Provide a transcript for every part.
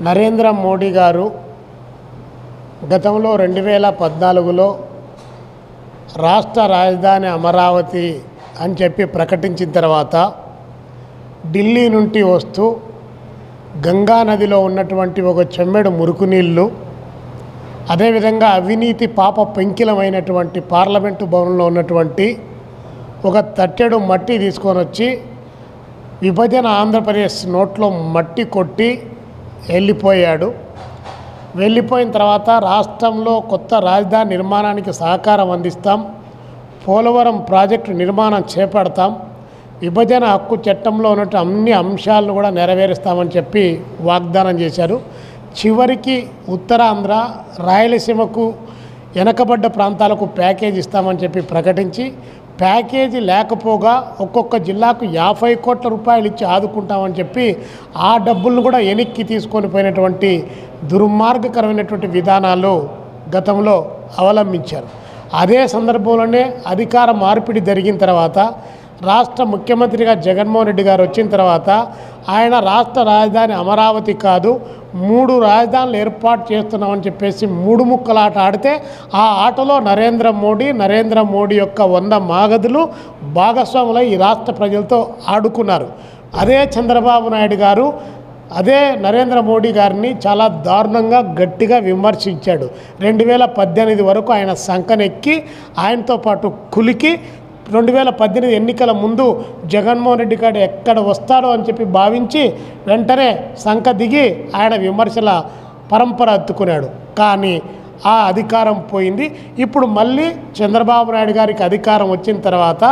నరేంద్ర మోడీ గారు గతంలో 2014లో రాష్ట్ర రాజధాని అమరావతి అని చెప్పి ప్రకటించిన తర్వాత ఢిల్లీ నుండి వస్తూ గంగా నదిలో ఉన్నటువంటి ఒక చెమ్మెడు మురుకు నీళ్ళు, అదేవిధంగా అవినీతి పాప పెంకిలమైనటువంటి పార్లమెంటు భవనంలో ఉన్నటువంటి ఒక తట్టెడు మట్టి తీసుకొని వచ్చి విభజన ఆంధ్రప్రదేశ్ నోట్లో మట్టి కొట్టి వెళ్ళిపోయాడు. వెళ్ళిపోయిన తర్వాత రాష్ట్రంలో కొత్త రాజధాని నిర్మాణానికి సహకారం అందిస్తాం, పోలవరం ప్రాజెక్టు నిర్మాణం చేపడతాం, విభజన హక్కు చట్టంలో ఉన్నట్టు అన్ని అంశాలను కూడా నెరవేరుస్తామని చెప్పి వాగ్దానం చేశారు. చివరికి ఉత్తరాంధ్ర, రాయలసీమకు వెనకబడ్డ ప్రాంతాలకు ప్యాకేజ్ ఇస్తామని చెప్పి ప్రకటించి ప్యాకేజీ లేకపోగా ఒక్కొక్క జిల్లాకు 50 కోట్ల రూపాయలు ఇచ్చి ఆదుకుంటామని చెప్పి ఆ డబ్బులను కూడా వెనక్కి తీసుకొని పోయినటువంటి దుర్మార్గకరమైనటువంటి విధానాలు గతంలో అవలంబించారు. అదే సందర్భంలోనే అధికార మార్పిడి జరిగిన తర్వాత రాష్ట్ర ముఖ్యమంత్రిగా జగన్మోహన్ రెడ్డి గారు వచ్చిన తర్వాత ఆయన రాష్ట్ర రాజధాని అమరావతి కాదు 3 రాజధానులు ఏర్పాటు చేస్తున్నామని చెప్పేసి 3 ముక్కలాట ఆడితే ఆ ఆటలో నరేంద్ర మోడీ యొక్క 100 మాగదులు భాగస్వాములై ఈ రాష్ట్ర ప్రజలతో ఆడుకున్నారు. అదే చంద్రబాబు నాయుడు గారు అదే నరేంద్ర మోడీ గారిని చాలా దారుణంగా గట్టిగా విమర్శించాడు. 2018 వరకు ఆయన సంకనెక్కి ఆయనతో పాటు కులికి 2018 ఎన్నికల ముందు జగన్మోహన్ రెడ్డి గారు ఎక్కడ వస్తాడో అని చెప్పి భావించి వెంటనే సంక దిగి ఆయన విమర్శల పరంపర ఎత్తుకున్నాడు. కానీ ఆ అధికారం పోయింది. ఇప్పుడు మళ్ళీ చంద్రబాబు నాయుడు గారికి అధికారం వచ్చిన తర్వాత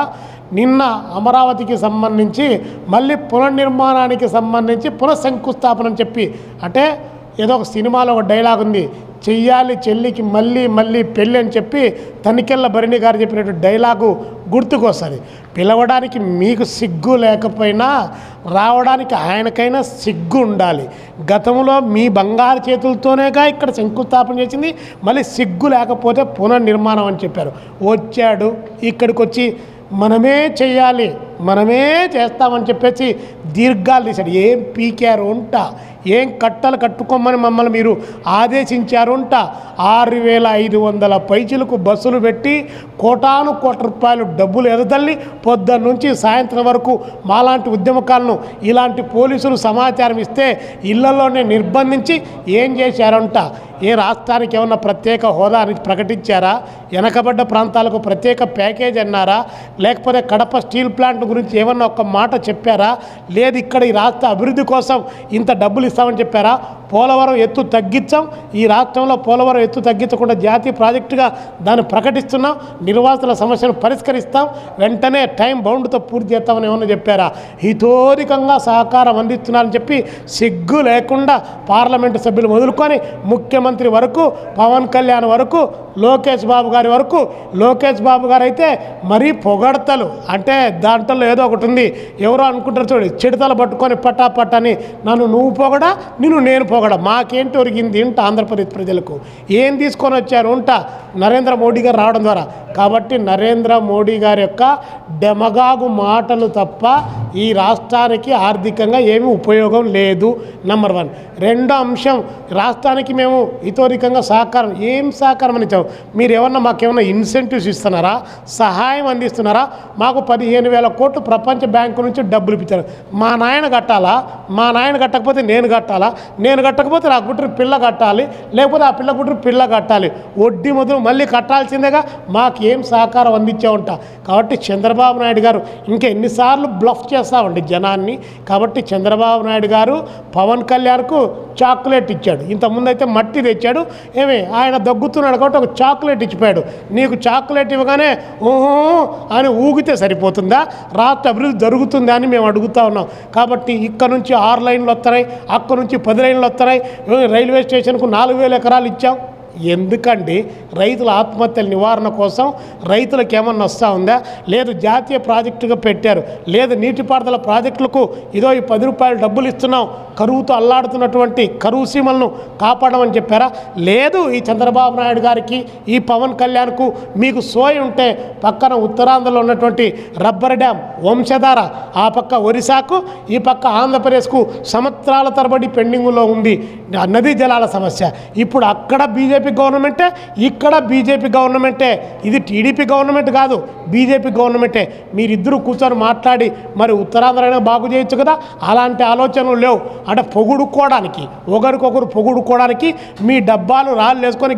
నిన్న అమరావతికి సంబంధించి మళ్ళీ పునర్నిర్మాణానికి సంబంధించి పునఃశంకుస్థాపన అని చెప్పి, అంటే ఏదో ఒక సినిమాలో ఒక డైలాగ్ ఉంది, చెయ్యాలి చెల్లికి మళ్ళీ మళ్ళీ పెళ్ళి అని చెప్పి తనికెళ్ళ భరణి గారు చెప్పినట్టు డైలాగు గుర్తుకొస్తుంది. పిలవడానికి మీకు సిగ్గు లేకపోయినా రావడానికి ఆయనకైనా సిగ్గు ఉండాలి. గతంలో మీ బంగారు చేతులతోనేగా ఇక్కడ శంకుస్థాపన చేసింది, మళ్ళీ సిగ్గు లేకపోతే పునర్నిర్మాణం అని చెప్పారు. వచ్చాడు ఇక్కడికి వచ్చి మనమే చెయ్యాలి, మనమే చేస్తామని చెప్పేసి దీర్ఘాలు తీశాడు. ఏం పీకారు ఉంట, ఏం కట్టలు కట్టుకోమని మమ్మల్ని మీరు ఆదేశించారు ఉంట. 6500 పైచీలకు బస్సులు పెట్టి కోటాను కోట్ల రూపాయలు డబ్బులు ఎదతల్లి పొద్దున్న నుంచి సాయంత్రం వరకు మాలాంటి ఉద్యమకాలను ఇలాంటి పోలీసులు సమాచారం ఇస్తే ఇళ్లలోనే నిర్బంధించి ఏం చేశారంట. ఏ రాష్ట్రానికి ఏమన్నా ప్రత్యేక హోదా అని ప్రకటించారా? వెనకబడ్డ ప్రాంతాలకు ప్రత్యేక ప్యాకేజ్ అన్నారా? లేకపోతే కడప స్టీల్ ప్లాంట్ గురించి ఏమన్నా ఒక మాట చెప్పారా? లేదు ఇక్కడ ఈ రాష్ట్ర అభివృద్ధి కోసం ఇంత డబ్బులు ఇస్తామని చెప్పారా? పోలవరం ఎత్తు తగ్గించాం, ఈ రాష్ట్రంలో పోలవరం ఎత్తు తగ్గించకుండా జాతీయ ప్రాజెక్టుగా దాన్ని ప్రకటిస్తున్నాం, నిర్వాసితుల సమస్యను పరిష్కరిస్తాం, వెంటనే టైం బౌండ్తో పూర్తి చేస్తామని ఏమన్నా చెప్పారా? హితోధికంగా సహకారం అందిస్తున్నారని చెప్పి సిగ్గు లేకుండా పార్లమెంటు సభ్యులు మొదలుకొని ముఖ్యమంత్రి వరకు, పవన్ కళ్యాణ్ వరకు, లోకేష్ బాబు గారి వరకు, లోకేష్ బాబు గారు అయితే మరీ పొగడతలు, అంటే దాంట్లో ఏదో ఒకటి ఉంది, ఎవరో అనుకుంటారు చూడు, చిడతలు పట్టుకొని పటాపట్టని నన్ను నువ్వు పొగడా నిన్ను నేను పొగడ, మాకేంటి ఒరిగింది ఇంట ఆంధ్రప్రదేశ్ ప్రజలకు ఏం తీసుకొని వచ్చారు ఉంట నరేంద్ర మోడీ గారు రావడం ద్వారా. కాబట్టి నరేంద్ర మోడీ గారి యొక్క డెమగాగు మాటలు తప్ప ఈ రాష్ట్రానికి ఆర్థికంగా ఏమీ ఉపయోగం లేదు. నెంబర్ 1. రెండో అంశం, రాష్ట్రానికి మేము హితోధికంగా సహకారం, ఏం సహకారం అని ఇచ్చాము? మీరు ఏమన్నా మాకేమన్నా ఇన్సెంటివ్స్ ఇస్తున్నారా? సహాయం అందిస్తున్నారా? మాకు 15,000 కోట్లు ప్రపంచ బ్యాంకు నుంచి డబ్బులు ఇప్పించారు. మా నాయన కట్టాలా? మా నాయన కట్టకపోతే నేను కట్టాలా? నేను కట్టకపోతే నా గుట్టరు పిల్ల కట్టాలి, లేకపోతే ఆ పిల్ల గుట్టరు పిల్ల కట్టాలి. వడ్డీ మొదలు మళ్ళీ కట్టాల్సిందేగా. మాకు ఏం సహకారం అందించే ఉంటా. కాబట్టి చంద్రబాబు నాయుడు గారు ఇంకా ఎన్నిసార్లు బ్లఫ్ చేస్తామండి జనాన్ని. కాబట్టి చంద్రబాబు నాయుడు గారు పవన్ కళ్యాణ్కు చాక్లెట్ ఇచ్చాడు. ఇంతకుముందు అయితే మట్టి తెచ్చాడు, ఆయన దగ్గుతున్నాడు కాబట్టి ఒక చాక్లెట్ ఇచ్చిపోయాడు. నీకు చాక్లెట్ ఇవ్వగానే ఓహో అని ఊగితే సరిపోతుందా? రాష్ట్ర అభివృద్ధి జరుగుతుందా అని మేము అడుగుతూ ఉన్నాం. కాబట్టి ఇక్కడ నుంచి 6 లైన్లు వస్తున్నాయి, అక్కడ నుంచి 10 లైన్లు వస్తున్నాయి. రైల్వే స్టేషన్కు 4,000 ఎకరాలు ఇచ్చాం. ఎందుకండి రైతుల ఆత్మహత్యల నివారణ కోసం రైతులకు ఏమన్నా వస్తూ ఉందా? లేదు జాతీయ ప్రాజెక్టుగా పెట్టారు, లేదు నీటిపారుదల ప్రాజెక్టులకు ఇదో ఈ 10 రూపాయలు డబ్బులు ఇస్తున్నాం, కరువుతో అల్లాడుతున్నటువంటి కరువు సీమలను కాపాడమని చెప్పారా? లేదు. ఈ చంద్రబాబు నాయుడు గారికి, ఈ పవన్ కళ్యాణ్కు మీకు సోయి ఉంటే పక్కన ఉత్తరాంధ్రలో ఉన్నటువంటి రబ్బర్ డ్యామ్ వంశధార, ఆ పక్క ఒరిస్సాకు, ఈ పక్క ఆంధ్రప్రదేశ్కు సంవత్సరాల తరబడి పెండింగ్లో ఉంది నదీ జలాల సమస్య. ఇప్పుడు అక్కడ బీజేపీ గవర్నమెంటే, ఇక్కడ బీజేపీ గవర్నమెంటే. ఇది టీడీపీ గవర్నమెంట్ కాదు, బీజేపీ గవర్నమెంటే. మీరిద్దరూ కూర్చొని మాట్లాడి మరి ఉత్తరాంధ్ర బాగు చేయొచ్చు కదా. అలాంటి ఆలోచనలు లేవు. అంటే పొగుడుకోవడానికి, ఒకరికొకరు పొగుడుకోవడానికి మీ డబ్బాలు రాళ్ళు వేసుకొని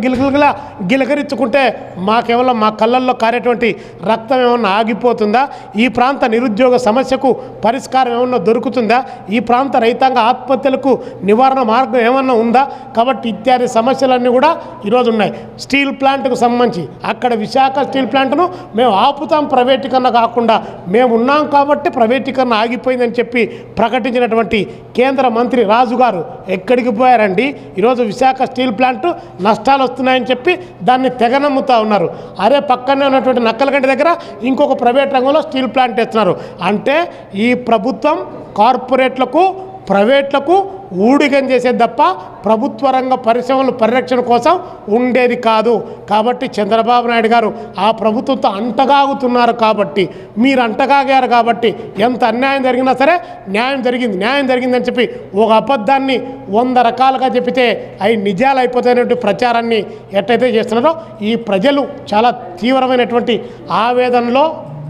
గిలకరించుకుంటే మాకేమన్నా మా కళ్ళల్లో కారేటువంటి రక్తం ఏమన్నా ఆగిపోతుందా? ఈ ప్రాంత నిరుద్యోగ సమస్యకు పరిష్కారం ఏమన్నా దొరుకుతుందా? ఈ ప్రాంత రైతాంగ ఆత్మహత్యలకు నివారణ మార్గం ఏమన్నా ఉందా? కాబట్టి ఇత్యాది సమస్యలన్నీ కూడా ఈరోజు ఉన్నాయి. స్టీల్ ప్లాంట్కు సంబంధించి అక్కడ విశాఖ స్టీల్ ప్లాంట్ను మేము ఆపుతాం, ప్రైవేటీకరణ కాకుండా మేము ఉన్నాం కాబట్టి ప్రైవేటీకరణ ఆగిపోయిందని చెప్పి ప్రకటించినటువంటి కేంద్ర మంత్రి రాజు గారు ఎక్కడికి పోయారండి? ఈరోజు విశాఖ స్టీల్ ప్లాంట్ నష్టాలు వస్తున్నాయని చెప్పి దాన్ని తెగనమ్ముతూ ఉన్నారు. అరే పక్కనే ఉన్నటువంటి నక్కలగంటి దగ్గర ఇంకొక ప్రైవేట్ రంగంలో స్టీల్ ప్లాంట్ తెస్తున్నారు. అంటే ఈ ప్రభుత్వం కార్పొరేట్లకు, ప్రైవేట్లకు ఊడిగం చేసేది తప్ప ప్రభుత్వ రంగ పరిశ్రమల పరిరక్షణ కోసం ఉండేది కాదు. కాబట్టి చంద్రబాబు నాయుడు గారు ఆ ప్రభుత్వంతో అంటగాగుతున్నారు. కాబట్టి మీరు అంటగాగారు కాబట్టి ఎంత అన్యాయం జరిగినా సరే న్యాయం జరిగిందని చెప్పి ఒక అబద్ధాన్ని 100 రకాలుగా చెప్పితే అవి నిజాలు అయిపోతాయనేటువంటి ప్రచారాన్ని ఎట్టయితే చేస్తున్నారో ఈ ప్రజలు చాలా తీవ్రమైనటువంటి ఆవేదనలో,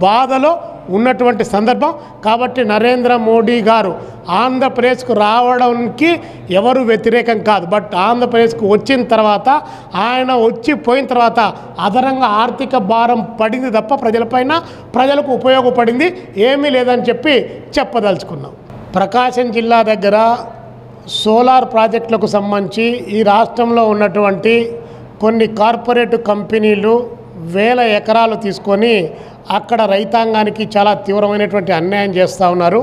బాధలో ఉన్నటువంటి సందర్భం. కాబట్టి నరేంద్ర మోడీ గారు ఆంధ్రప్రదేశ్కు రావడానికి ఎవరు వ్యతిరేకం కాదు. బట్ ఆంధ్రప్రదేశ్కు వచ్చిన తర్వాత, ఆయన పోయిన తర్వాత అదనంగా ఆర్థిక భారం పడింది తప్ప ప్రజలపైన, ప్రజలకు ఉపయోగపడింది ఏమీ లేదని చెప్పి చెప్పదలుచుకున్నాం. ప్రకాశం జిల్లా దగ్గర సోలార్ ప్రాజెక్టులకు సంబంధించి ఈ రాష్ట్రంలో ఉన్నటువంటి కొన్ని కార్పొరేట్ కంపెనీలు 1000 ఎకరాలు తీసుకొని అక్కడ రైతాంగానికి చాలా తీవ్రమైనటువంటి అన్యాయం చేస్తూ ఉన్నారు.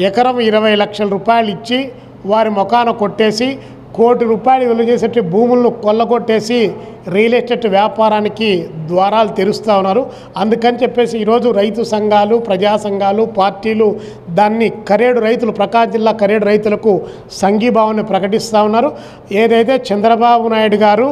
ఎకరం 20 లక్షల రూపాయలు ఇచ్చి వారి ముఖాన కొట్టేసి, 1 కోటి రూపాయలు విలువ చేసే భూములను కొల్లగొట్టేసి రియల్ ఎస్టేట్ వ్యాపారానికి ద్వారాలు తెరుస్తూ ఉన్నారు. అందుకని చెప్పేసి ఈరోజు రైతు సంఘాలు, ప్రజా సంఘాలు, పార్టీలు దాన్ని కరేడు రైతులు, ప్రకాశం జిల్లా కరేడు రైతులకు సంఘీభావాన్ని ప్రకటిస్తూ ఉన్నారు. ఏదైతే చంద్రబాబు నాయుడు గారు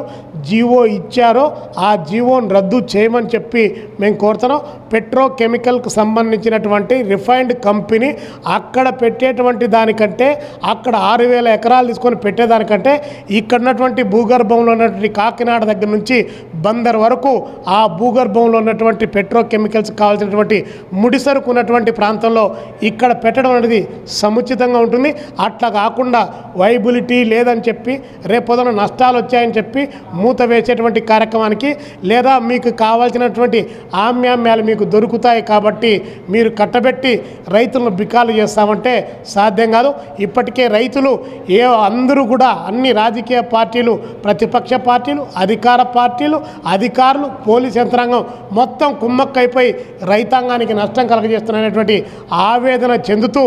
జీవో ఇచ్చారో ఆ జీవోను రద్దు చేయమని చెప్పి మేము కోరుతున్నాం. పెట్రోకెమికల్కు సంబంధించినటువంటి రిఫైన్డ్ కంపెనీ అక్కడ పెట్టేటువంటి దానికంటే, అక్కడ 6000 ఎకరాలు తీసుకొని పెట్టేదానికంటే ఇక్కడ ఉన్నటువంటి భూగర్భంలో ఉన్నటువంటి కాకినాడ దగ్గర నుంచి బందర్ వరకు ఆ భూగర్భంలో ఉన్నటువంటి పెట్రోకెమికల్స్ కావాల్సినటువంటి ముడిసరుకు ఉన్నటువంటి ప్రాంతంలో ఇక్కడ పెట్టడం అనేది సముచితంగా ఉంటుంది. అట్లా కాకుండా వైబిలిటీ లేదని చెప్పి, రేపొద్దున నష్టాలు వచ్చాయని చెప్పి మూత వేసేటువంటి కార్యక్రమానికి, లేదా మీకు కావాల్సినటువంటి ఆమ్యామ్యాలు మీకు దొరుకుతాయి కాబట్టి మీరు కట్టబెట్టి రైతులను బికాలు చేస్తామంటే సాధ్యం కాదు. ఇప్పటికే రైతులు అందరూ కూడా, అన్ని రాజకీయ పార్టీలు, ప్రతిపక్ష పార్టీలు, అధికార పార్టీలు, అధికారులు, పోలీస్ యంత్రాంగం మొత్తం కుమ్మక్కైపోయి రైతాంగానికి నష్టం కలగజేస్తున్నటువంటి ఆవేదన చెందుతూ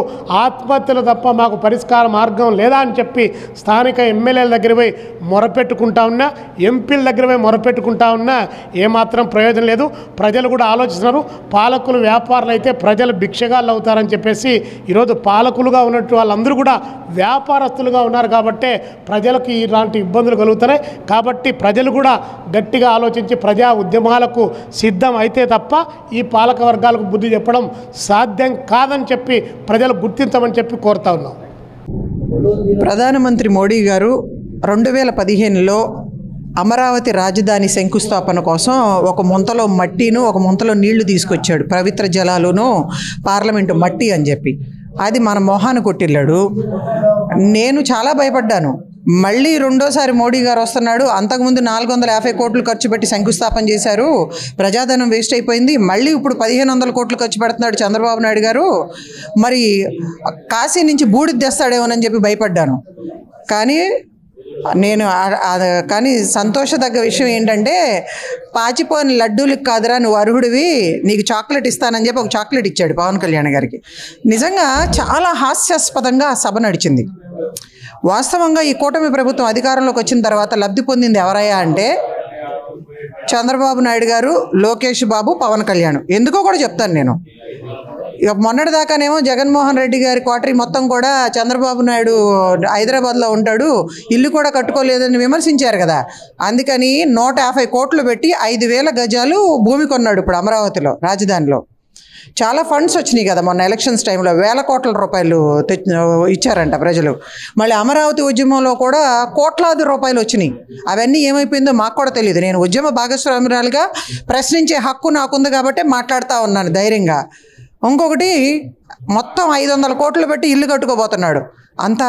ఆత్మహత్యలు తప్ప మాకు పరిష్కార మార్గం లేదా అని చెప్పి స్థానిక ఎమ్మెల్యేల దగ్గర పోయి మొరపెట్టుకుంటా ఉన్నా, ఎంపీల దగ్గర పోయి మొరపెట్టుకుంటా ఉన్నా ఏమాత్రం ప్రయోజనం లేదు. ప్రజలు కూడా ఆలోచిస్తున్నారు. పాలకులు వ్యాపారులు అయితే ప్రజలు భిక్షగాళ్ళు అవుతారని చెప్పేసి ఈరోజు పాలకులుగా ఉన్నట్టు వాళ్ళందరూ కూడా వ్యాపారస్తులుగా ఉన్నారు. కాబట్టి ప్రజలకు ఇలాంటి ఇబ్బందులు కలుగుతున్నాయి. కాబట్టి ప్రజలు కూడా గట్టిగా ఆలోచించి ప్రజా ఉద్యమాలకు సిద్ధం అయితే తప్ప ఈ పాలక వర్గాలకు బుద్ధి చెప్పడం సాధ్యం కాదని చెప్పి ప్రజలు గుర్తించమని చెప్పి కోరుతా ఉన్నాం. ప్రధానమంత్రి మోడీ గారు 2015లో అమరావతి రాజధాని శంకుస్థాపన కోసం ఒక ముంతలో మట్టిను, ఒక ముంతలో నీళ్లు తీసుకొచ్చాడు. పవిత్ర జలాలును పార్లమెంటు మట్టి అని చెప్పి అది మన మొహాన్ని కొట్టిల్లాడు. నేను చాలా భయపడ్డాను. మళ్ళీ రెండోసారి మోడీ గారు వస్తున్నాడు, అంతకుముందు 450 కోట్లు ఖర్చు పెట్టి శంకుస్థాపన చేశారు, ప్రజాధనం వేస్ట్ అయిపోయింది, మళ్ళీ ఇప్పుడు 1500 కోట్లు ఖర్చు పెడుతున్నాడు చంద్రబాబు నాయుడు గారు, మరి కాశీ నుంచి బూడిద తెస్తాడేమోనని చెప్పి భయపడ్డాను. కానీ సంతోషదగ్గ విషయం ఏంటంటే, పాచిపోయిన లడ్డూలకు కాదురా నువ్వు అర్హుడివి, నీకు చాక్లెట్ ఇస్తానని చెప్పి ఒక చాక్లెట్ ఇచ్చాడు పవన్ కళ్యాణ్ గారికి. నిజంగా చాలా హాస్యాస్పదంగా సభ నడిచింది. వాస్తవంగా ఈ కూటమి ప్రభుత్వం అధికారంలోకి వచ్చిన తర్వాత లబ్ధి పొందింది ఎవరయ్యా అంటే చంద్రబాబు నాయుడు గారు, లోకేష్ బాబు, పవన్ కళ్యాణ్. ఎందుకో కూడా చెప్తాను నేను. మొన్నటిదాకానేమో జగన్మోహన్ రెడ్డి గారి క్వార్టరీ మొత్తం కూడా చంద్రబాబు నాయుడు హైదరాబాద్లో ఉంటాడు, ఇల్లు కూడా కట్టుకోలేదని విమర్శించారు కదా. అందుకని 150 కోట్లు పెట్టి 5,000 గజాలు భూమి కొన్నాడు ఇప్పుడు అమరావతిలో, రాజధానిలో. చాలా ఫండ్స్ వచ్చినాయి కదా మొన్న ఎలక్షన్స్ టైంలో, వేల కోట్ల రూపాయలు ఇచ్చారంట ప్రజలు. మళ్ళీ అమరావతి ఉద్యమంలో కూడా కోట్లాది రూపాయలు వచ్చినాయి. అవన్నీ ఏమైపోయిందో మాకు కూడా తెలియదు. నేను ఉద్యమ భాగస్వామ్యురాలుగా ప్రశ్నించే హక్కు నాకుంది కాబట్టి మాట్లాడుతూ ఉన్నాను ధైర్యంగా. ఇంకొకటి, మొత్తం 500 కోట్లు పెట్టి ఇల్లు కట్టుకోబోతున్నాడు. అంత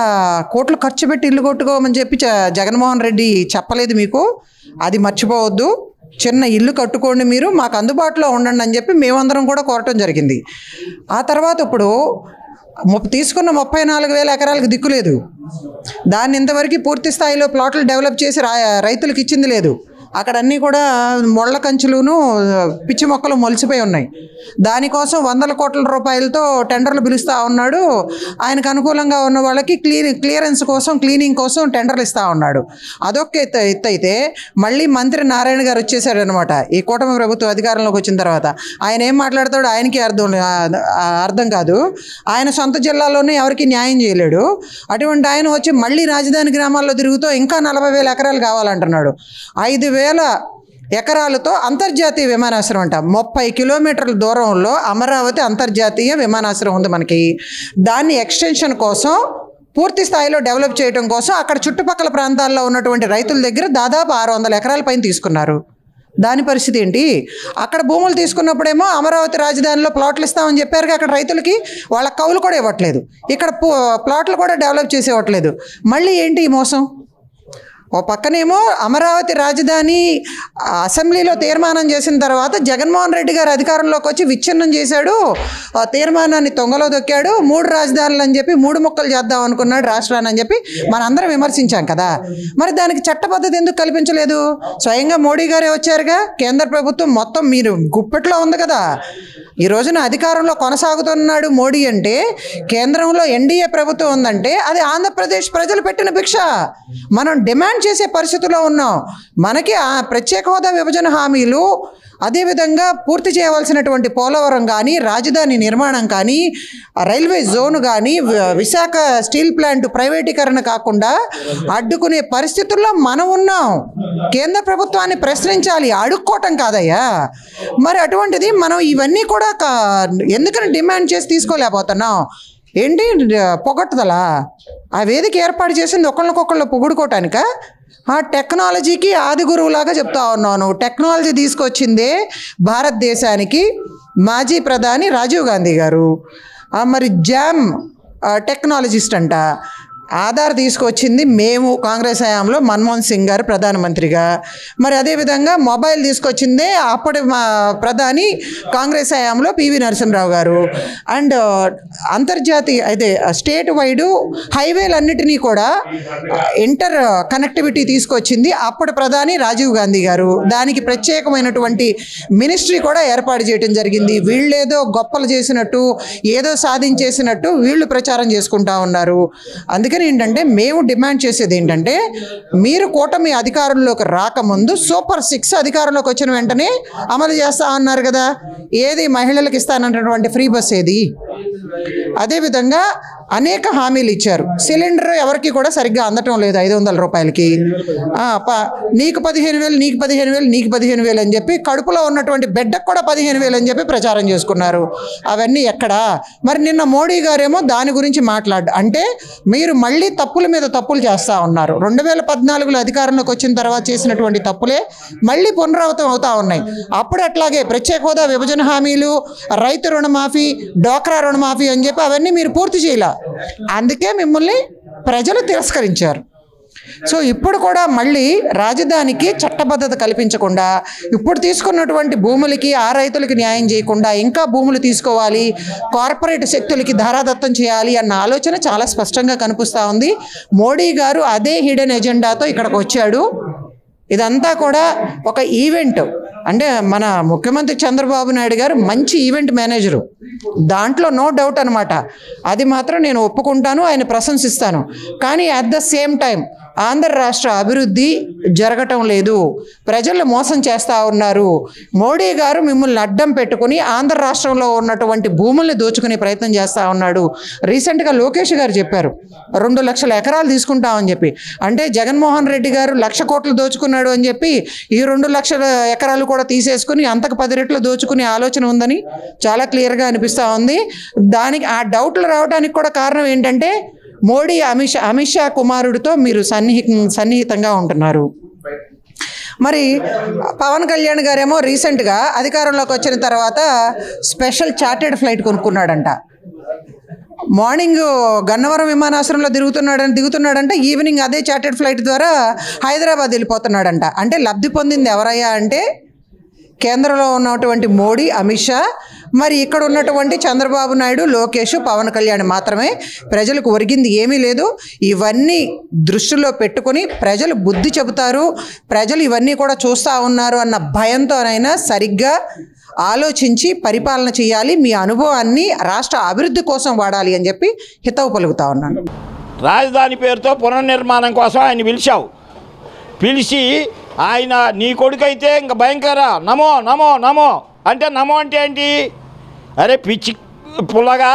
కోట్లు ఖర్చు పెట్టి ఇల్లు కట్టుకోమని చెప్పి జగన్మోహన్ రెడ్డి చెప్పలేదు మీకు. అది మర్చిపోవద్దు. చిన్న ఇల్లు కట్టుకోండి, మీరు మాకు అందుబాటులో ఉండండి అని చెప్పి మేమందరం కూడా కోరటం జరిగింది. ఆ తర్వాత ఇప్పుడు తీసుకున్న 34,000 ఎకరాలకు దిక్కులేదు. దాన్ని ఇంతవరకు పూర్తి స్థాయిలో ప్లాట్లు డెవలప్ చేసి రైతులకు ఇచ్చింది లేదు. అక్కడ అన్నీ కూడా ముళ్ళ కంచులును పిచ్చి మొక్కలు మొలిచిపోయి ఉన్నాయి. దానికోసం 100 కోట్ల రూపాయలతో టెండర్లు పిలుస్తూ ఉన్నాడు. ఆయనకు అనుకూలంగా ఉన్న వాళ్ళకి క్లియరెన్స్ కోసం, క్లీనింగ్ కోసం టెండర్లు ఇస్తూ ఉన్నాడు. అదొక ఎత్తు అయితే మళ్ళీ మంత్రి నారాయణ గారు వచ్చేసాడనమాట ఈ కూటమి ప్రభుత్వం అధికారంలోకి వచ్చిన తర్వాత. ఆయన ఏం మాట్లాడతాడో ఆయనకి అర్థం కాదు. ఆయన సొంత జిల్లాలోనే ఎవరికి న్యాయం చేయలేడు. అటువంటి ఆయన వచ్చి మళ్ళీ రాజధాని గ్రామాల్లో తిరుగుతూ ఇంకా 40,000 ఎకరాలు కావాలంటున్నాడు. 5,000 ఎకరాలతో అంతర్జాతీయ విమానాశ్రయం అంట. 30 కిలోమీటర్ల దూరంలో అమరావతి అంతర్జాతీయ విమానాశ్రయం ఉంది మనకి. దాన్ని ఎక్స్టెన్షన్ కోసం, పూర్తి స్థాయిలో డెవలప్ చేయడం కోసం అక్కడ చుట్టుపక్కల ప్రాంతాల్లో ఉన్నటువంటి రైతుల దగ్గర దాదాపు 600 ఎకరాల పైన తీసుకున్నారు. దాని పరిస్థితి ఏంటి? అక్కడ భూములు తీసుకున్నప్పుడేమో అమరావతి రాజధానిలో ప్లాట్లు ఇస్తామని చెప్పారు. అక్కడ రైతులకి వాళ్ళ కౌలు కూడా ఇవ్వట్లేదు. ఇక్కడ ప్లాట్లు కూడా డెవలప్ చేసి ఇవ్వట్లేదు. మళ్ళీ ఏంటి ఈ మోసం? ఓ పక్కనేమో అమరావతి రాజధాని అసెంబ్లీలో తీర్మానం చేసిన తర్వాత జగన్మోహన్ రెడ్డి గారు అధికారంలోకి వచ్చి విచ్ఛిన్నం చేశాడు, తీర్మానాన్ని తొంగలో దొక్కాడు, 3 రాజధానులు అని చెప్పి 3 ముక్కలు చేద్దాం అనుకున్నాడు రాష్ట్రాన్ని అని చెప్పి మనందరం విమర్శించాం కదా. మరి దానికి చట్టబద్ధత ఎందుకు కల్పించలేదు? స్వయంగా మోడీ గారే వచ్చారుగా. కేంద్ర ప్రభుత్వం మొత్తం మీరు గుప్పెట్లో ఉంది కదా. ఈ రోజున అధికారంలో కొనసాగుతున్నాడు మోడీ అంటే, కేంద్రంలో ఎన్డీఏ ప్రభుత్వం ఉందంటే అది ఆంధ్రప్రదేశ్ ప్రజలు పెట్టిన భిక్ష. మనం డిమాండ్ చేసే పరిస్థితిలో ఉన్నాం. మనకి ఆ ప్రత్యేక హోదా, విభజన హామీలు, అదేవిధంగా పూర్తి చేయవలసినటువంటి పోలవరం కానీ, రాజధాని నిర్మాణం కానీ, రైల్వే జోన్ కానీ, విశాఖ స్టీల్ ప్లాంట్ ప్రైవేటీకరణ కాకుండా అడ్డుకునే పరిస్థితుల్లో మనం ఉన్నాం. కేంద్ర ప్రభుత్వాన్ని ప్రశ్నించాలి, అడుక్కోవటం కాదయ్యా. మరి అటువంటిది మనం ఇవన్నీ కూడా ఎందుకని డిమాండ్ చేసి తీసుకోలేకపోతున్నాం? ఏంటి పొగట్టుదలా? ఆ వేదిక ఏర్పాటు చేసింది ఒకళ్ళకొకళ్ళు పొగుడుకోవటానిక? ఆ టెక్నాలజీకి ఆది గురువులాగా చెప్తా ఉన్నాను. టెక్నాలజీ తీసుకొచ్చిందే భారతదేశానికి మాజీ ప్రధాని రాజీవ్ గాంధీ గారు. మరి జామ్ టెక్నాలజిస్ట్ అంట. ఆధార్ తీసుకొచ్చింది మేము కాంగ్రెస్ హయాంలో మన్మోహన్ సింగ్ గారు ప్రధానమంత్రిగా. మరి అదేవిధంగా మొబైల్ తీసుకొచ్చిందే అప్పటి ప్రధాని కాంగ్రెస్ హయాంలో పివి నరసింహరావు గారు. అండ్ అంతర్జాతీయ అయితే స్టేట్ వైడ్ హైవేలన్నిటినీ కూడా ఇంటర్ కనెక్టివిటీ తీసుకొచ్చింది అప్పటి ప్రధాని రాజీవ్ గాంధీ గారు. దానికి ప్రత్యేకమైనటువంటి మినిస్ట్రీ కూడా ఏర్పాటు చేయడం జరిగింది. వీళ్ళేదో గొప్పలు చేసినట్టు, ఏదో సాధించేసినట్టు వీళ్ళు ప్రచారం చేసుకుంటా ఉన్నారు. అందుకని ఏంటంటే మేము డిమాండ్ చేసేది ఏంటంటే, మీరు కూటమి అధికారంలోకి రాకముందు సూపర్ 6 అధికారంలోకి వచ్చిన వెంటనే అమలు చేస్తా ఉన్నారు కదా. ఏది మహిళలకు ఇస్తానన్నటువంటి ఫ్రీ బస్ ఏది? అదేవిధంగా అనేక హామీలు ఇచ్చారు. సిలిండర్ ఎవరికి కూడా సరిగ్గా అందటం లేదు 500 రూపాయలకి. నీకు 15,000, నీకు 15,000, నీకు 15,000 అని చెప్పి కడుపులో ఉన్నటువంటి బిడ్డకు కూడా 15,000 అని చెప్పి ప్రచారం చేసుకున్నారు. అవన్నీ ఎక్కడా? మరి నిన్న మోడీ గారేమో దాని గురించి అంటే మీరు మళ్ళీ తప్పుల మీద తప్పులు చేస్తూ ఉన్నారు. 2014లో అధికారంలోకి వచ్చిన తర్వాత చేసినటువంటి తప్పులే మళ్ళీ పునరావృతం అవుతూ ఉన్నాయి. అప్పుడు అట్లాగే ప్రత్యేక హోదా, విభజన హామీలు, రైతు రుణమాఫీ, డోక్రా రుణమాఫీ అని చెప్పి అవన్నీ మీరు పూర్తి చేయాల. అందుకే మిమ్మల్ని ప్రజలు తిరస్కరించారు. సో ఇప్పుడు కూడా మళ్ళీ రాజధానికి చట్టబద్ధత కల్పించకుండా, ఇప్పుడు తీసుకున్నటువంటి భూములకి ఆ రైతులకి న్యాయం చేయకుండా ఇంకా భూములు తీసుకోవాలి, కార్పొరేట్ శక్తులకి ధారాదత్తం చేయాలి అన్న ఆలోచన చాలా స్పష్టంగా కనిపిస్తూ ఉంది. మోడీ గారు అదే హిడెన్ ఎజెండాతో ఇక్కడికి వచ్చాడు. ఇదంతా కూడా ఒక ఈవెంట్. అంటే మన ముఖ్యమంత్రి చంద్రబాబు నాయుడు గారు మంచి ఈవెంట్ మేనేజరు, దాంట్లో నో డౌట్ అనమాట. అది మాత్రం నేను ఒప్పుకుంటాను, ఆయన ప్రశంసిస్తాను. కానీ at the same time Andhra రాష్ట్ర అభివృద్ధి జరగటం లేదు, ప్రజలు మోసం చేస్తూ ఉన్నారు. మోడీ గారు మిమ్మల్ని అడ్డం పెట్టుకుని ఆంధ్ర రాష్ట్రంలో ఉన్నటువంటి భూముల్ని దోచుకునే ప్రయత్నం చేస్తూ ఉన్నాడు. రీసెంట్గా లోకేష్ గారు చెప్పారు 2 లక్షల ఎకరాలు తీసుకుంటామని చెప్పి. అంటే జగన్మోహన్ రెడ్డి గారు 1,00,000 కోట్లు దోచుకున్నాడు అని చెప్పి ఈ 2 లక్షల ఎకరాలు కూడా తీసేసుకుని అంతకు 10 రెట్లు దోచుకునే ఆలోచన ఉందని చాలా క్లియర్గా అనిపిస్తూ ఉంది. దానికి ఆ డౌట్లు రావడానికి కూడా కారణం ఏంటంటే మోడీ అమిత్ షా కుమారుడితో మీరు సన్నిహితంగా ఉంటున్నారు. మరి పవన్ కళ్యాణ్ గారేమో రీసెంట్గా అధికారంలోకి వచ్చిన తర్వాత స్పెషల్ చార్టెడ్ ఫ్లైట్ కొనుక్కున్నాడంట. మార్నింగ్ గన్నవరం విమానాశ్రయంలో దిగుతున్నాడంటే ఈవినింగ్ అదే చార్టెడ్ ఫ్లైట్ ద్వారా హైదరాబాద్ వెళ్ళిపోతున్నాడంట. అంటే లబ్ధి పొందింది ఎవరయ్యా అంటే కేంద్రంలో ఉన్నటువంటి మోడీ, అమిత్ షా, మరి ఇక్కడ ఉన్నటువంటి చంద్రబాబు నాయుడు, లోకేష్, పవన్ కళ్యాణ్ మాత్రమే. ప్రజలకు ఒరిగింది ఏమీ లేదు. ఇవన్నీ దృష్టిలో పెట్టుకుని ప్రజలు బుద్ధి చెబుతారు, ప్రజలు ఇవన్నీ కూడా చూస్తూ ఉన్నారు అన్న భయంతోనైనా సరిగ్గా ఆలోచించి పరిపాలన చేయాలి, మీ అనుభవాన్ని రాష్ట్ర అభివృద్ధి కోసం వాడాలి అని చెప్పి హితవు పలుకుతా ఉన్నాను. రాజధాని పేరుతో పునర్నిర్మాణం కోసం ఆయన పిలిచి ఆయన నీ కొడుకైతే ఇంకా భయంకర నమో నమో నమో అంటే నమో అంటే ఏంటి? అరే పిచ్చి పుల్లగా,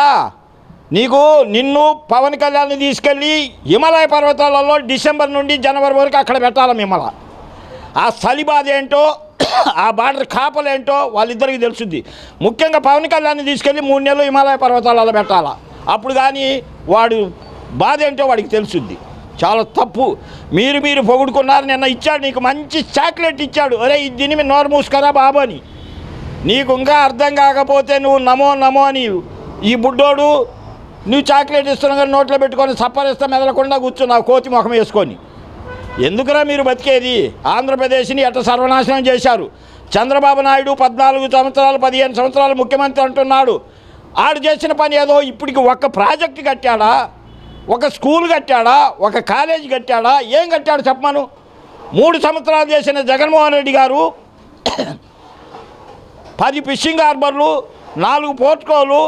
నిన్ను పవన్ కళ్యాణ్ని తీసుకెళ్ళి హిమాలయ పర్వతాలలో డిసెంబర్ నుండి జనవరి వరకు అక్కడ పెట్టాలి. మిమ్మల్ని ఆ చలి బాధ ఏంటో, ఆ బార్డర్ కాపలేంటో వాళ్ళిద్దరికి తెలుసుద్ది. ముఖ్యంగా పవన్ కళ్యాణ్ని తీసుకెళ్ళి 3 నెలలు హిమాలయ పర్వతాలలో పెట్టాలా. అప్పుడు కానీ వాడు బాధ ఏంటో వాడికి తెలుసుద్ది. చాలా తప్పు. మీరు పొగుడుకున్నారు. నిన్న ఇచ్చాడు, నీకు మంచి చాక్లెట్ ఇచ్చాడు. అరే దీని మీద నోరు మూసుకరా బాబు అని. నీకు ఇంకా అర్థం కాకపోతే నువ్వు నమో నమో అని ఈ బుడ్డోడు నువ్వు చాక్లెట్ ఇస్తున్నావు కానీ నోట్లో పెట్టుకొని సప్పరిస్తా మెదలకుండా కూర్చున్నావు కోతి ముఖం వేసుకొని. ఎందుకురా మీరు బతికేది? ఆంధ్రప్రదేశ్ని ఎట్ట సర్వనాశనం చేశారు. చంద్రబాబు నాయుడు 14 సంవత్సరాలు 15 సంవత్సరాలు ముఖ్యమంత్రి అంటున్నాడు. ఆడు చేసిన పని ఏదో ఇప్పటికి ఒక్క ప్రాజెక్టు కట్టాడా, ఒక స్కూల్ కట్టాడా, ఒక కాలేజీ కట్టాడా? ఏం కట్టాడు చెప్పమను. 3 సంవత్సరాలు చేసిన జగన్మోహన్ రెడ్డి గారు 10 ఫిషింగ్ హార్బర్లు, 4 పోర్ట్కోలు,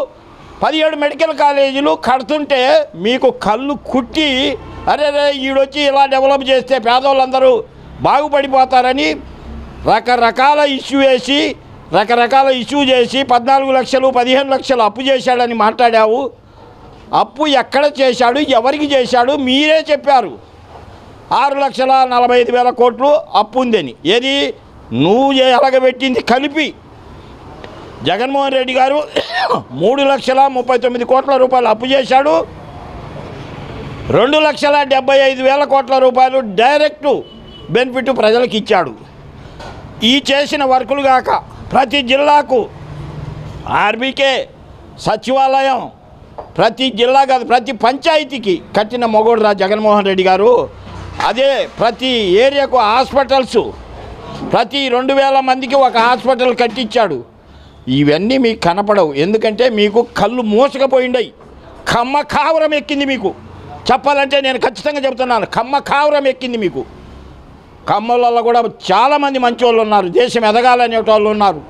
17 మెడికల్ కాలేజీలు కడుతుంటే మీకు కళ్ళు కుట్టి అరే ఈడొచ్చి ఇలా డెవలప్ చేస్తే పేదవాళ్ళందరూ బాగుపడిపోతారని రకరకాల ఇష్యూ చేసి 14 లక్షలు 15 లక్షలు అప్పు చేశాడని మాట్లాడావు. అప్పు ఎక్కడ చేశాడు, ఎవరికి చేశాడు? మీరే చెప్పారు 6,45,000 కోట్లు అప్పు ఉందని. ఏది నువ్వు ఎలగబెట్టింది కలిపి జగన్మోహన్ రెడ్డి గారు 3,39 కోట్ల రూపాయలు అప్పు చేశాడు. 2,75,000 కోట్ల రూపాయలు డైరెక్టు బెనిఫిట్ ప్రజలకు ఇచ్చాడు. ఈ చేసిన వర్కులు కాక ప్రతి జిల్లాకు ఆర్బీకే సచివాలయం, ప్రతి జిల్లా కాదు ప్రతి పంచాయతీకి కట్టిన మొగోడు జగన్మోహన్ రెడ్డి గారు. అదే ప్రతి ఏరియాకు హాస్పిటల్స్, ప్రతి 2,000 మందికి ఒక హాస్పిటల్ కట్టించాడు. ఇవన్నీ మీకు కనపడవు, ఎందుకంటే మీకు కళ్ళు మూసకపోయిండయి. కమ్మ కావరం ఎక్కింది మీకు. చెప్పాలంటే నేను ఖచ్చితంగా చెప్తున్నాను, కమ్మ కావరం ఎక్కింది మీకు. కమ్మలలో కూడా చాలామంది మంచి వాళ్ళు ఉన్నారు, దేశం ఎదగాలనేటోళ్ళు ఉన్నారు.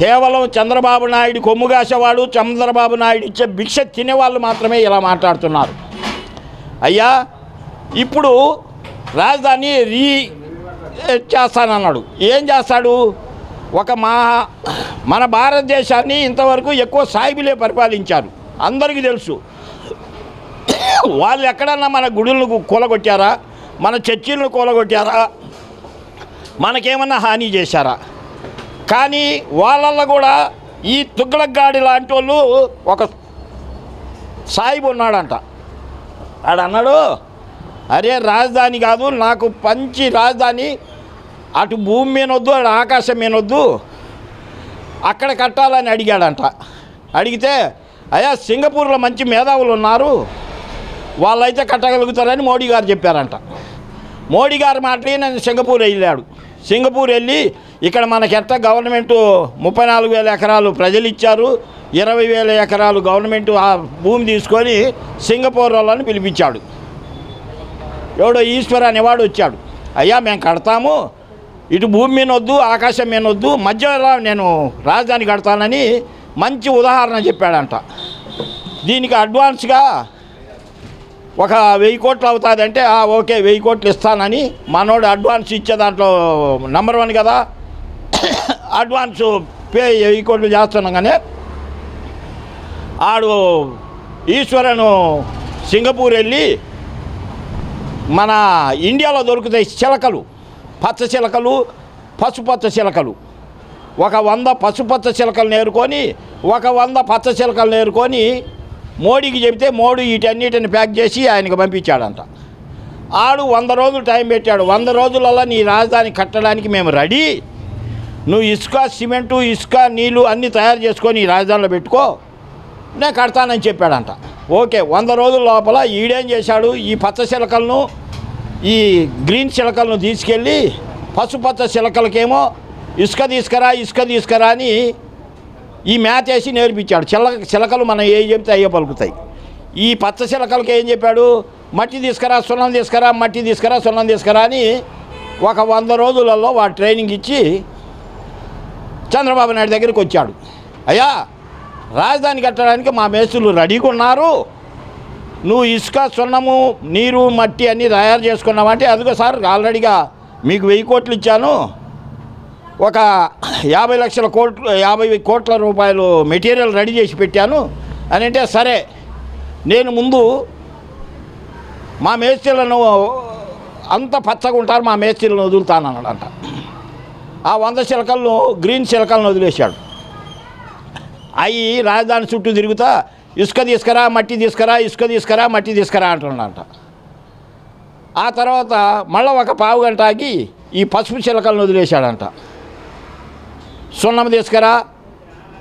కేవలం చంద్రబాబు నాయుడు కొమ్ముగాసేవాడు, చంద్రబాబు నాయుడు ఇచ్చే భిక్ష తినేవాళ్ళు మాత్రమే ఇలా మాట్లాడుతున్నారు. అయ్యా ఇప్పుడు రాజధాని చేస్తానన్నాడు. ఏం చేస్తాడు? మన భారతదేశాన్ని ఇంతవరకు ఎక్కువ సాయిబులే పరిపాలించారు, అందరికీ తెలుసు. వాళ్ళు ఎక్కడన్నా మన గుడులను కూలగొట్టారా, మన చర్చిలను కూలగొట్టారా, మనకేమన్నా హాని చేశారా? కానీ వాళ్ళల్లో కూడా ఈ తుగ్లక్ లాంటి వాళ్ళు ఒక సాయిబు ఉన్నాడంట. ఆడన్నాడు, అరే రాజధాని కాదు నాకు పంచి రాజధాని, అటు భూమి మీనొద్దు అటు ఆకాశం మీనొద్దు, అక్కడ కట్టాలని అడిగాడంట. అడిగితే అయ్యా సింగపూర్లో మంచి మేధావులు ఉన్నారు, వాళ్ళైతే కట్టగలుగుతారని మోడీ గారు చెప్పారంట. మోడీ గారు మాట్లాడి నేను సింగపూర్ వెళ్ళాడు. సింగపూర్ వెళ్ళి ఇక్కడ మనకెట్ట గవర్నమెంటు 34,000 ఎకరాలు ప్రజలు ఇచ్చారు, 20,000 ఎకరాలు గవర్నమెంటు ఆ భూమి తీసుకొని సింగపూర్ వాళ్ళని పిలిపించాడు. ఎవడో ఈశ్వర్ అనేవాడు వచ్చాడు. అయ్యా మేము కడతాము, ఇటు భూమి మీద వద్దు, ఆకాశం మీద వద్దు, మధ్యలో నేను రాజధాని కడతానని మంచి ఉదాహరణ చెప్పాడంట. దీనికి అడ్వాన్స్గా ఒక 1000 కోట్లు అవుతుందంటే ఓకే 1000 కోట్లు ఇస్తానని మనోడు అడ్వాన్స్ ఇచ్చే దాంట్లో నంబర్ 1 కదా. అడ్వాన్స్ పే 1000 కోట్లు చేస్తున్నాగానే ఆడు ఈశ్వరను సింగపూర్ వెళ్ళి మన ఇండియాలో దొరుకుతాయి చిలకలు, పచ్చ చిలకలు, పసుపచ్చ చిలకలు, ఒక 100 పసుపచ్చ చిలకలు నేర్కొని 100 పచ్చ చిలకలు నేర్కొని మోడీకి చెబితే మోడీ వీటన్నిటిని ప్యాక్ చేసి ఆయనకు పంపించాడంట. ఆడు 100 రోజులు టైం పెట్టాడు. 100 రోజులలో నీ రాజధాని కట్టడానికి మేము రెడీ, నువ్వు ఇసుక, సిమెంటు, ఇసుక, నీళ్ళు అన్నీ తయారు చేసుకొని ఈ రాజధానిలో పెట్టుకో, నేను కడతానని చెప్పాడంట. ఓకే, 100 రోజుల లోపల ఈడేం చేశాడు, ఈ పచ్చ చిలకలను ఈ గ్రీన్ చిలకలను తీసుకెళ్ళి పసుపచ్చ చిలకలకేమో ఇసుక తీసుకురా అని ఈ మ్యాథ్ వేసి నేర్పించాడు. చిలకలు మనం ఏ చెప్తే అయ్యే పలుకుతాయి. ఈ పచ్చ చిలకలకి ఏం చెప్పాడు, మట్టి తీసుకురా, సున్నం తీసుకురా, మట్టి తీసుకురా, సున్నం తీసుకురా అని ఒక 100 రోజులలో వాడు ట్రైనింగ్ ఇచ్చి చంద్రబాబు నాయుడు దగ్గరికి వచ్చాడు. అయ్యా, రాజధాని కట్టడానికి మా మేస్త్రులు రెడీగా ఉన్నారు, నువ్వు ఇసుక, సున్నము, నీరు, మట్టి అన్నీ తయారు చేసుకున్నావంటే అదిగో సార్ ఆల్రెడీగా మీకు 1000 కోట్లు ఇచ్చాను, ఒక 50 కోట్ల రూపాయలు మెటీరియల్ రెడీ చేసి పెట్టాను అని అంటే, సరే నేను ముందు మా మేస్త్రీలను అంత పచ్చగా ఉంటారు, మా మేస్త్రీలను వదులుతాను అన్నాడంట. ఆ 100 చిలకలను గ్రీన్ చిలకలను వదిలేశాడు. అవి రాజధాని చుట్టూ తిరుగుతా ఇసుక తీసుకురా, మట్టి తీసుకురా, ఇసుక తీసుకురా, మట్టి తీసుకురా అంటున్నాడంట. ఆ తర్వాత మళ్ళీ ఒక పావు గంట ఆగి ఈ పసుపు చిలకలను వదిలేశాడంట. సున్నం తీసుకురా,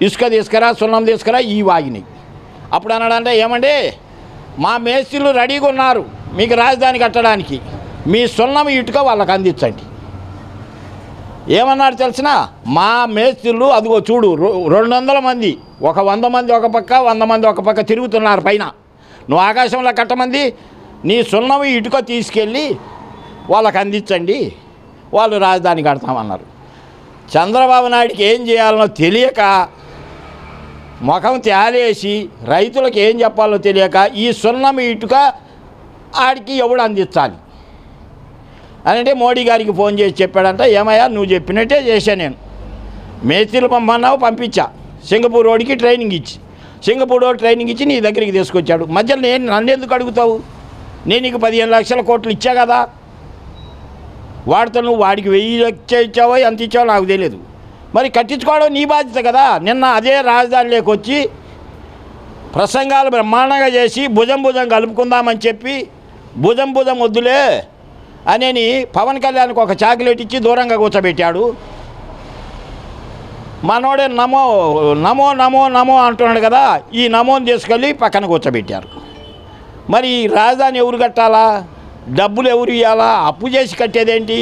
ఇసుక తీసుకురా, సున్నం తీసుకురా, ఈ వాగినాయి. అప్పుడు అన్నాడంటే, ఏమండి మా మేస్త్రీలు రెడీగా ఉన్నారు మీకు రాజధాని కట్టడానికి, మీ సున్నం ఇటుక వాళ్ళకి అందించండి. ఏమన్నాడు తెలిసిన, మా మేస్త్రీలు అదిగో చూడు 200 మంది, ఒక 100 మంది ఒక పక్క, 100 మంది ఒక పక్క తిరుగుతున్నారు పైన, నువ్వు ఆకాశంలో కట్టమంది, నీ సున్నం ఇటుక తీసుకెళ్ళి వాళ్ళకి అందించండి, వాళ్ళు రాజధాని కడతామన్నారు. చంద్రబాబు నాయుడికి ఏం చేయాలనో తెలియక, ముఖం తేలేసి రైతులకు ఏం చెప్పాలో తెలియక ఈ సున్నం ఇటుక ఆడికి ఎవడు అందించాలి అని అంటే మోడీ గారికి ఫోన్ చేసి చెప్పాడంట, ఏమయ్యా నువ్వు చెప్పినట్టే చేశా, నేను మేస్త్రీలు పంపన్నావు, పంపించా, సింగపూర్ రోడ్కి ట్రైనింగ్ ఇచ్చి నీ దగ్గరికి తీసుకొచ్చాడు. మధ్యలో నన్ను ఎందుకు అడుగుతావు, నేను నీకు 15 లక్షల కోట్లు ఇచ్చా కదా, వాడితో నువ్వు వాడికి 1000 లక్షలు ఇచ్చావో ఎంత ఇచ్చావో నాకు తెలియదు, మరి కట్టించుకోవడం నీ బాధ్యత కదా. నిన్న అదే రాజధానిలోకి వచ్చి ప్రసంగాలు బ్రహ్మాండంగా చేసి భుజం కలుపుకుందామని చెప్పి భుజం వద్దులే అని పవన్ కళ్యాణ్కి ఒక చాక్లెట్ ఇచ్చి దూరంగా కూర్చోబెట్టాడు. మనోడే నమో నమో నమో నమో అంటున్నాడు కదా, ఈ నమోని తీసుకెళ్ళి పక్కన కూర్చోబెట్టారు. మరి రాజధాని ఎవరు కట్టాలా, డబ్బులు ఎవరు ఇవ్వాలా, అప్పు చేసి కట్టేదేంటి?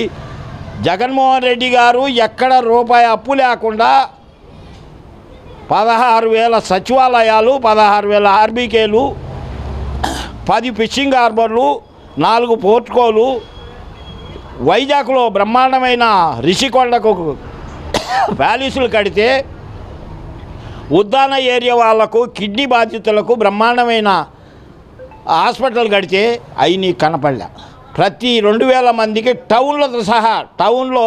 జగన్మోహన్ రెడ్డి గారు ఎక్కడ రూపాయి అప్పు లేకుండా 16,000 సచివాలయాలు, 16,000 ఆర్బీకేలు, 10 ఫిషింగ్ హార్బర్లు, 4 పోర్టుకోలు, వైజాగ్లో బ్రహ్మాండమైన రిషికొండకు ప్యాలెస్లు కడితే, ఉద్దాన ఏరియా వాళ్లకు కిడ్నీ బాధితులకు బ్రహ్మాండమైన హాస్పిటల్ కడితే అవి నీకు కనపడలే. ప్రతి 2,000 మందికి టౌన్లతో సహా, టౌన్లో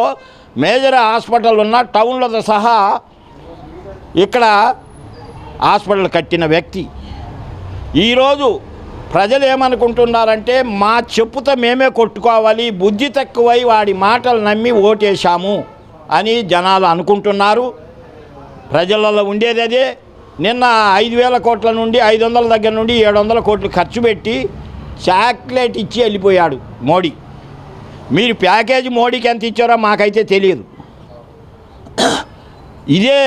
మేజర్ హాస్పిటల్ ఉన్న టౌన్లతో సహా ఇక్కడ హాస్పిటల్ కట్టిన వ్యక్తి. ఈరోజు ప్రజలు ఏమనుకుంటున్నారంటే, మా చెప్పుతో మేమే కొట్టుకోవాలి, బుద్ధి తక్కువై వాడి మాటలు నమ్మి ఓటేశాము అని జనాలు అనుకుంటున్నారు. ప్రజలలో ఉండేది అదే. నిన్న 5,000 కోట్ల నుండి 500 దగ్గర నుండి 700 కోట్లు ఖర్చు పెట్టి చాక్లెట్ ఇచ్చి వెళ్ళిపోయాడు మోడీ. మీరు ప్యాకేజీ మోడీకి ఎంత ఇచ్చారో మాకైతే తెలియదు. ఇదే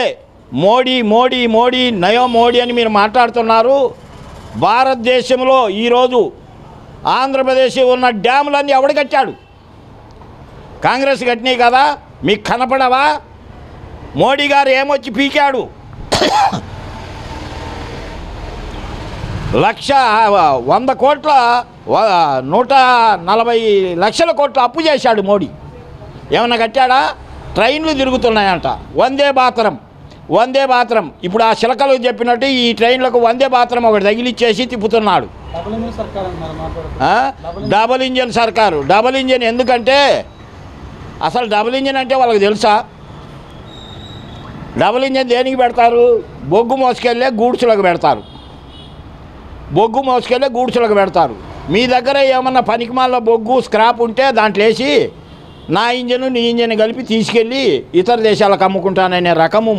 మోడీ మోడీ మోడీ నయో మోడీ అని మీరు మాట్లాడుతున్నారు. భారతదేశంలో ఈరోజు ఆంధ్రప్రదేశ్ ఉన్న డ్యాములన్నీ ఎవడు కట్టాడు? కాంగ్రెస్ కట్టినాయి కదా, మీకు కనపడవా? మోడీ గారు ఏమొచ్చి పీకాడు? 100 కోట్ల 140 లక్షల కోట్ల అప్పు చేశాడు మోడీ. ఏమన్నా కట్టాడా? ట్రైన్లు తిరుగుతున్నాయంట, వందే భారతం. ఇప్పుడు ఆ శిలకలకు చెప్పినట్టు ఈ ట్రైన్లకు వందే భారతం ఒకటి తగిలిచ్చేసి తిప్పుతున్నాడు. డబుల్ ఇంజన్ సర్కారు. డబుల్ ఇంజన్ ఎందుకంటే అసలు డబుల్ ఇంజన్ అంటే వాళ్ళకి తెలుసా? డబుల్ ఇంజన్ దేనికి పెడతారు? బొగ్గు మోసుకెళ్ళే గూడ్సులకు పెడతారు. మీ దగ్గర ఏమన్నా పనికిమాల బొగ్గు స్క్రాప్ ఉంటే దాంట్లో వేసి నా ఇంజను నీ ఇంజన్ కలిపి తీసుకెళ్ళి ఇతర దేశాలకు అమ్ముకుంటాననే రకము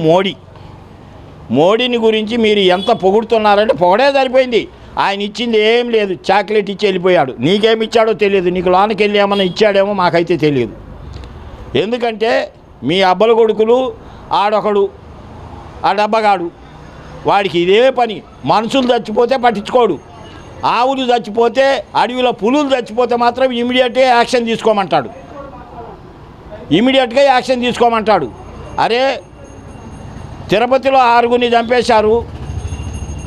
మోడీని గురించి మీరు ఎంత పొగుడుతున్నారంటే పొగడే సరిపోయింది. ఆయన ఇచ్చింది ఏం లేదు, చాక్లెట్ ఇచ్చి వెళ్ళిపోయాడు. నీకేమి ఇచ్చాడో తెలియదు, నీకు లోనికి వెళ్ళి ఏమన్నా ఇచ్చాడేమో మాకైతే తెలియదు. ఎందుకంటే మీ అబ్బల కొడుకులు ఆడొకడు ఆ డబ్బగాడు, వాడికి ఇదే పని. మనుషులు చచ్చిపోతే పట్టించుకోడు, ఆవులు చచ్చిపోతే అడవిలో పులులు చచ్చిపోతే మాత్రం ఇమీడియట్గా యాక్షన్ తీసుకోమంటాడు. అరే తిరుపతిలో 6గురిని చంపేశారు,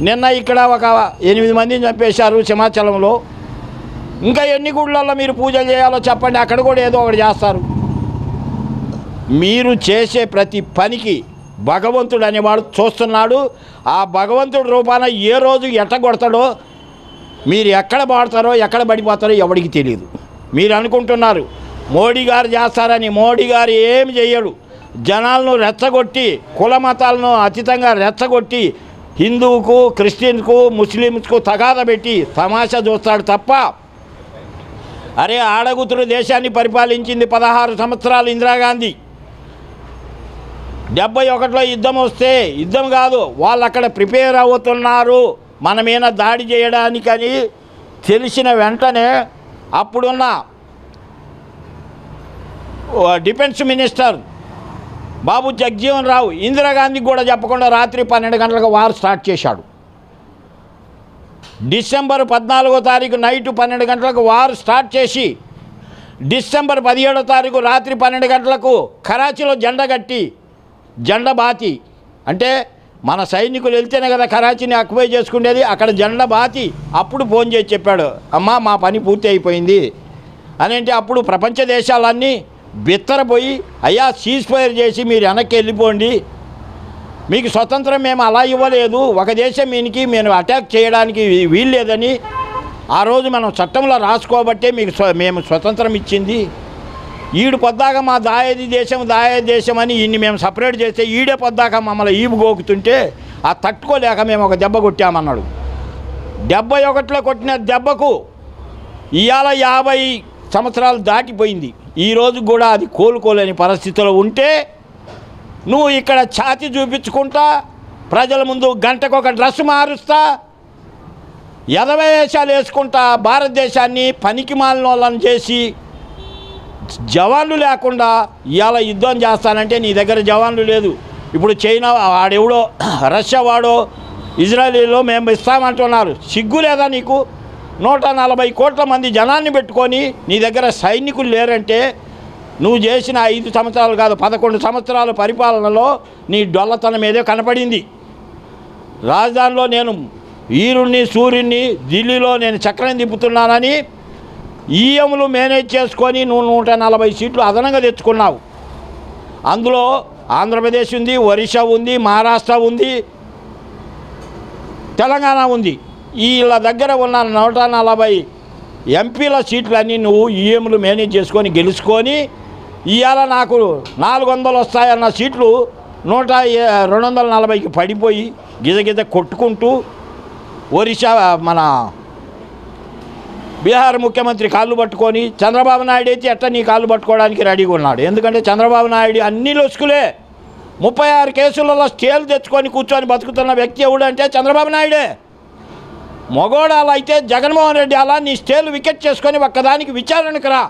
నిన్న ఇక్కడ ఒక 8 మందిని చంపేశారు సింహాచలంలో. ఇంకా ఎన్ని గుళ్ళల్లో మీరు పూజలు చేయాలో చెప్పండి, అక్కడ కూడా ఏదో ఒకటి చేస్తారు. మీరు చేసే ప్రతి పనికి భగవంతుడు అనేవాడు చూస్తున్నాడు. ఆ భగవంతుడి రూపాన ఏ రోజు ఎట్టగొడతాడో, మీరు ఎక్కడ పడతారో ఎక్కడ పడిపోతారో ఎవడికి తెలియదు. మీరు అనుకుంటున్నారు మోడీ గారు చేస్తారని. మోడీ గారు ఏమి చేయడు. జనాలను రెచ్చగొట్టి, కుల మతాలను అతీతంగా రెచ్చగొట్టి, హిందువుకు, క్రిస్టియన్కు, ముస్లింస్కు తగాదా పెట్టి తమాషా చూస్తాడు తప్ప. అరే ఆడగుతురు దేశాన్ని పరిపాలించింది 16 సంవత్సరాలు ఇందిరాగాంధీ. 71లో యుద్ధం వస్తే, యుద్ధం కాదు, వాళ్ళు అక్కడ ప్రిపేర్ అవుతున్నారు మన మీద దాడి చేయడానికని తెలిసిన వెంటనే అప్పుడున్న డిఫెన్స్ మినిస్టర్ బాబు జగజీవన్ రావు ఇందిరాగాంధీకి కూడా చెప్పకుండా రాత్రి 12 గంటలకు వార్ స్టార్ట్ చేశాడు. డిసెంబర్ 14వ తారీఖు నైట్ 12 గంటలకు వార్ స్టార్ట్ చేసి, డిసెంబర్ 17వ తారీఖు రాత్రి 12 గంటలకు కరాచీలో జెండా బాతి. అంటే మన సైనికులు వెళ్తేనే కదా కరాచీని ఆక్యుపై చేసుకునేది. అక్కడ జెండా బాతి అప్పుడు ఫోన్ చేసి చెప్పాడు, అమ్మా మా పని పూర్తి అయిపోయింది అని. అంటే అప్పుడు ప్రపంచ దేశాలన్నీ బిత్తరపోయి, అయ్యా సీజ్ ఫైర్ చేసి మీరు వెనక్కి వెళ్ళిపోండి, మీకు స్వతంత్రం మేము అలా ఇవ్వలేదు, ఒక దేశం మీనికి మేము అటాక్ చేయడానికి వీల్లేదని ఆ రోజు మనం చట్టంలో రాసుకోబట్టే మీకు మేము స్వతంత్రం ఇచ్చింది. ఈడు పొద్దాక మా దాయేది దేశం అని ఇన్ని మేము సపరేట్ చేస్తే ఈడే పొద్దాక మమ్మల్ని ఈపు గోకుతుంటే ఆ తట్టుకోలేక మేము ఒక దెబ్బ కొట్టామన్నాడు. 71లో కొట్టిన దెబ్బకు ఇవాళ 50 సంవత్సరాలు దాటిపోయింది. ఈరోజు కూడా అది కోలుకోలేని పరిస్థితిలో ఉంటే నువ్వు ఇక్కడ ఛాతి చూపించుకుంటా, ప్రజల ముందు గంటకొక డ్రెస్ మారుస్తా, ఎదవేషాలు వేసుకుంటా భారతదేశాన్ని పనికి మాలిన వాళ్ళని చేసి జవాన్లు లేకుండా ఇవాళ యుద్ధం చేస్తానంటే నీ దగ్గర జవాన్లు లేదు. ఇప్పుడు చైనా వాడెవడో, రష్యా వాడో, ఇజ్రాయెల్లో మేము ఇస్తామంటున్నారు. సిగ్గు లేదా నీకు? 140 కోట్ల మంది జనాన్ని పెట్టుకొని నీ దగ్గర సైనికులు లేరంటే నువ్వు చేసిన 5 సంవత్సరాలు కాదు 11 సంవత్సరాల పరిపాలనలో నీ డొల్లతనం ఏదో కనపడింది. రాజధానిలో నేను వీరుణ్ణి సూర్యుణ్ణి, ఢిల్లీలో నేను చక్రం తిప్పుతున్నానని ఈఎంలు మేనేజ్ చేసుకొని నువ్వు 140 సీట్లు అదనంగా తెచ్చుకున్నావు. అందులో ఆంధ్రప్రదేశ్ ఉంది, ఒరిస్సా ఉంది, మహారాష్ట్ర ఉంది, తెలంగాణ ఉంది. వీళ్ళ దగ్గర ఉన్న 140 ఎంపీల సీట్లన్నీ నువ్వు ఈఎంలు మేనేజ్ చేసుకొని గెలుచుకొని ఇవాళ నాకు 400 వస్తాయన్న సీట్లు 240కి పడిపోయి గిజగిజ కొట్టుకుంటూ ఒరిస్సా మన బీహార్ ముఖ్యమంత్రి కాళ్ళు పట్టుకొని, చంద్రబాబు నాయుడు అయితే ఎట్లా నీ కాళ్ళు పట్టుకోవడానికి రెడీగా ఉన్నాడు. ఎందుకంటే చంద్రబాబు నాయుడు అన్ని లొసుకులే. 36 కేసులలో స్టేలు తెచ్చుకొని కూర్చొని బతుకుతున్న వ్యక్తి ఎవడంటే చంద్రబాబు నాయుడే. మగోడాలు అయితే జగన్మోహన్ రెడ్డి అలా నీ స్టేలు వికెట్ చేసుకొని ఒక్కదానికి విచారణకు రా.